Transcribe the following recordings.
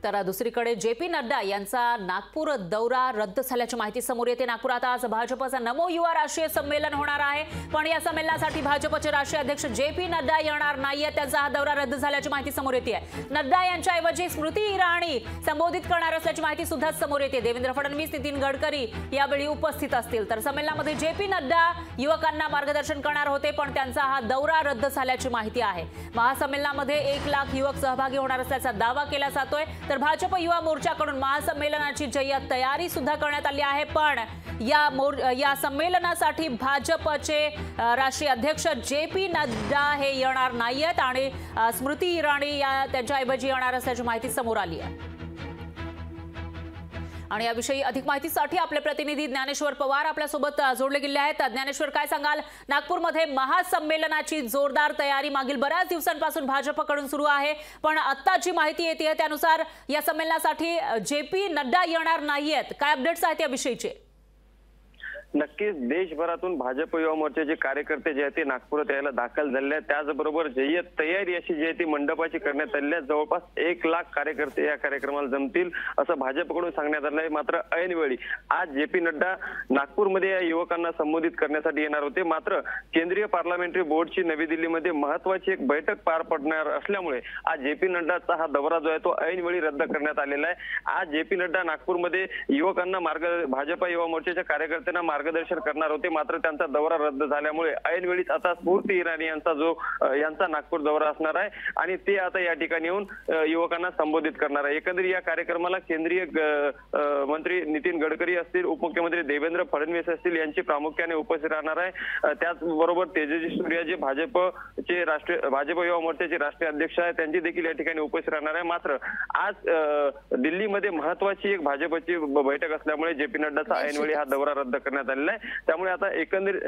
तर दुसरीकडे जे.पी. नड्डा यांचा नागपूर दौरा रद्द झाल्याची माहिती समोर येते। नागपुरात आज भाजपचा नमो युवा राष्ट्रीय संमेलन होणार आहे, पण या संमेलनासाठी भाजपचे राष्ट्रीय अध्यक्ष जे.पी. नड्डा येणार नाहीये। त्यांचा हा दौरा रद्द झाल्याची माहिती समोर येते। नड्डा यांच्याऐवजी स्मृती इराणी संबोधित करणार असल्याची माहिती सुद्धा समोर येते। देवेंद्र फडणवीस, नितीन गडकरी यावेळी उपस्थित असतील। तर संमेलनामध्ये जे.पी. नड्डा युवकांना मार्गदर्शन करणार होते, पण त्यांचा हा दौरा रद्द झाल्याची माहिती आहे। महासंमेलनामध्ये 1 लाख युवक सहभागी होणार असल्याचा दावा केला जातोय। तर भाजप युवा मोर्चाकडून महासंमेलनाची जय्यत तयारी सुद्धा करण्यात आली आहे, पण या संमेलनासाठी भाजपचे राष्ट्रीय अध्यक्ष जे.पी. नड्डा हे येणार नाहीयेत आणि स्मृती इराणी या त्यांच्याऐवजी येणार असल्याची माहिती समोर आली आहे। आणि याविषयी अधिक माहितीसाठी आपले प्रतिनिधी ज्ञानेश्वर पवार आपल्या सोबत जोडले गेले आहेत। ज्ञानेश्वर, काय सांगाल? नागपूरमध्ये महासंमेलनाची जोरदार तयारी मागील बऱ्याच दिवसांपासून भाजपकडून सुरू आहे, पण आता जी माहिती येते त्यानुसार या संमेलनासाठी जे.पी. नड्डा येणार नाहीयेत। काय अपडेट्स आहेत याविषयीचे? नक्कीच देशभरातून भाजप युवा मोर्चाचे कार्यकर्ते जे आहेत ते नागपुरात यायला दाखल झाले आहेत। त्याचबरोबर जय्यत तयारी अशी जी आहे ती मंडपाची करण्यात आली आहे। जवळपास 1 लाख कार्यकर्ते या कार्यक्रमाला जमतील असं भाजपकडून सांगण्यात आलं आहे। मात्र ऐनवेळी आज जे.पी. नड्डा नागपूरमध्ये या युवकांना संबोधित करण्यासाठी येणार होते, मात्र केंद्रीय पार्लमेंटरी बोर्डची नवी दिल्लीमध्ये महत्वाची एक बैठक पार पडणार असल्यामुळे आज जे.पी. नड्डाचा हा दौरा जो आहे तो ऐनवेळी रद्द करण्यात आलेला आहे। आज जे.पी. नड्डा नागपूरमध्ये युवकांना भाजप युवा मोर्चाच्या कार्यकर्त्यांना मार्गदर्शन करणार होते, मात्र त्यांचा दौरा रद्द झाल्यामुळे ऐनवेळीच आता स्मृती इराणी यांचा नागपूर दौरा असणार आहे आणि ते आता या ठिकाणी येऊन युवकांना संबोधित करणार आहे। एकंदरीत या कार्यक्रमाला केंद्रीय मंत्री नितीन गडकरी असतील, उपमुख्यमंत्री देवेंद्र फडणवीस असतील यांची प्रामुख्याने उपस्थित राहणार आहे। त्याचबरोबर तेजस्वी सूर्या जे भाजप युवा मोर्चाचे राष्ट्रीय अध्यक्ष आहेत त्यांची देखील या ठिकाणी उपस्थित राहणार आहे। मात्र आज दिल्लीमध्ये महत्वाची एक भाजपची बैठक असल्यामुळे जे.पी. नड्डाचा ऐनवेळी हा दौरा रद्द करण्यात आलेला आहे। त्यामुळे आता एकंदरीत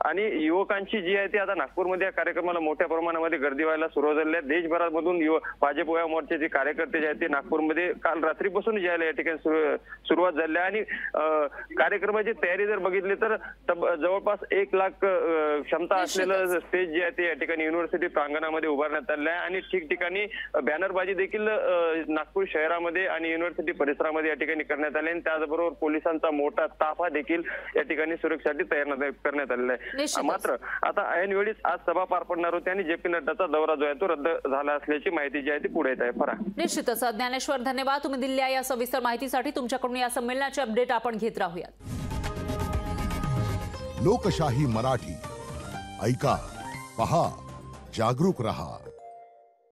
आणि युवकांची जी आहे ती आता नागपूरमध्ये या कार्यक्रमाला मोठ्या प्रमाणामध्ये गर्दी व्हायला सुरुवात झाली आहे। देशभरामधून भाजप युवा मोर्चाचे कार्यकर्ते जे आहेत ते नागपूरमध्ये काल रात्रीपासून यायला या ठिकाणी सुरुवात झाली आहे आणि कार्यक्रमाची तयारी जर बघितली तर जवळपास 1 लाख क्षमता असलेलं स्टेज जे आहे ते या ठिकाणी युनिव्हर्सिटी प्रांगणामध्ये उभारण्यात आलेलं आहे आणि ठिकठिकाणी बॅनरबाजी देखील नागपूर शहरामध्ये आणि युनिव्हर्सिटी परिसरामध्ये या ठिकाणी करण्यात आले आणि त्याचबरोबर पोलिसांचा मोठा ताफा देखील या ठिकाणी सुरक्षेसाठी तयार करण्यात आलेला आहे। मात्र आता ऐनवेळीच आज सभा पार पडणार होती आणि जे.पी. नड्डाचा दौरा जो आहे तो रद्द झाला असल्याची माहिती जी आहे ती पुढे येत आहे। फरा निश्चितच ज्ञानेश्वर, धन्यवाद तुम्ही दिलेल्या या सविस्तर माहितीसाठी। तुमच्याकडून या संमेलनाचे अपडेट आपण घेत राहूयात। लोकशाही मराठी ऐका, पहा, जागरूक रहा।